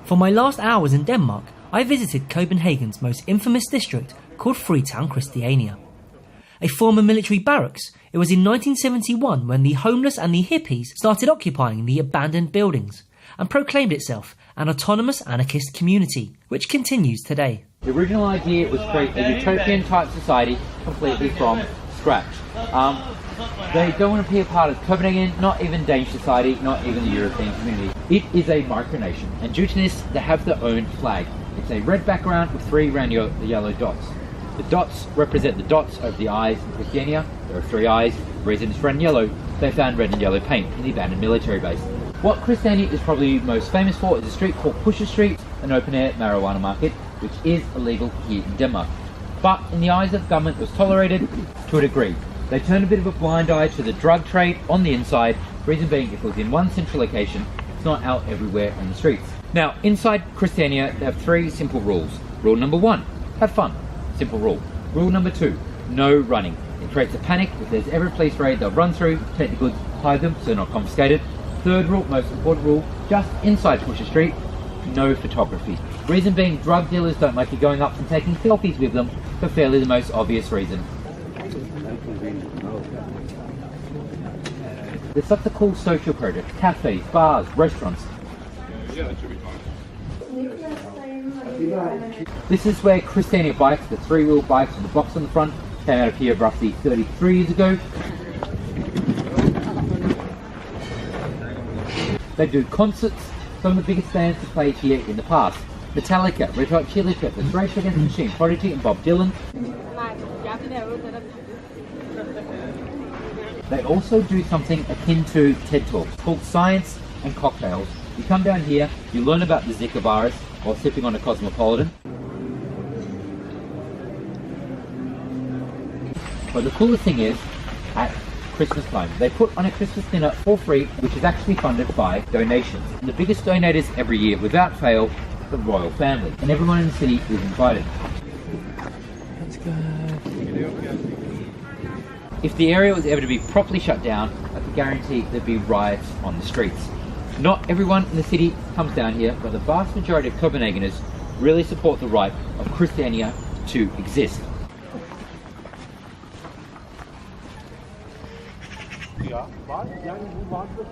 For my last hours in Denmark, I visited Copenhagen's most infamous district called Freetown Christiania. A former military barracks, it was in 1971 when the homeless and the hippies started occupying the abandoned buildings and proclaimed itself an autonomous anarchist community, which continues today. The original idea was to create a utopian-type society completely from scratch. They don't want to be a part of Copenhagen, not even Danish society, not even the European community. It is a micronation, and due to this, they have their own flag. It's a red background with 3 round yellow dots. The dots represent the dots over the eyes in Christiania. There are 3 eyes. The reason it's red and yellow, they found red and yellow paint in the abandoned military base. What Christiania is probably most famous for is a street called Pusher Street, an open-air marijuana market, which is illegal here in Denmark. But in the eyes of the government, it was tolerated to a degree. They turned a bit of a blind eye to the drug trade on the inside, reason being if it was in one central location, it's not out everywhere on the streets. Now, inside Christiania, they have 3 simple rules. Rule number 1, have fun. Simple rule. Rule number 2, no running. It creates a panic. If there's ever a police raid, they'll run through, take the goods, hide them so they're not confiscated. Third rule, most important rule, just inside Pusher Street, no photography. Reason being, drug dealers don't like you going up and taking selfies with them for fairly the most obvious reason. There's lots of cool social projects, cafes, bars, restaurants. This is where Christiania bikes, the 3-wheel bikes with the box on the front, came out of here roughly 33 years ago. They do concerts. Some of the biggest bands to play here in the past: Metallica, Red Hot Chili Peppers, Rage Against the Machine, Prodigy and Bob Dylan. They also do something akin to TED Talks called Science and Cocktails. You come down here, you learn about the Zika virus while sipping on a Cosmopolitan. But the coolest thing is, at Christmas time, they put on a Christmas dinner for free, which is actually funded by donations. And the biggest donators every year, without fail, the royal family. And everyone in the city is invited. Let's go. If the area was ever to be properly shut down, I can guarantee there'd be riots on the streets. Not everyone in the city comes down here, but the vast majority of Copenhageners really support the right of Christiania to exist. Ja, var. Yani bu vardı.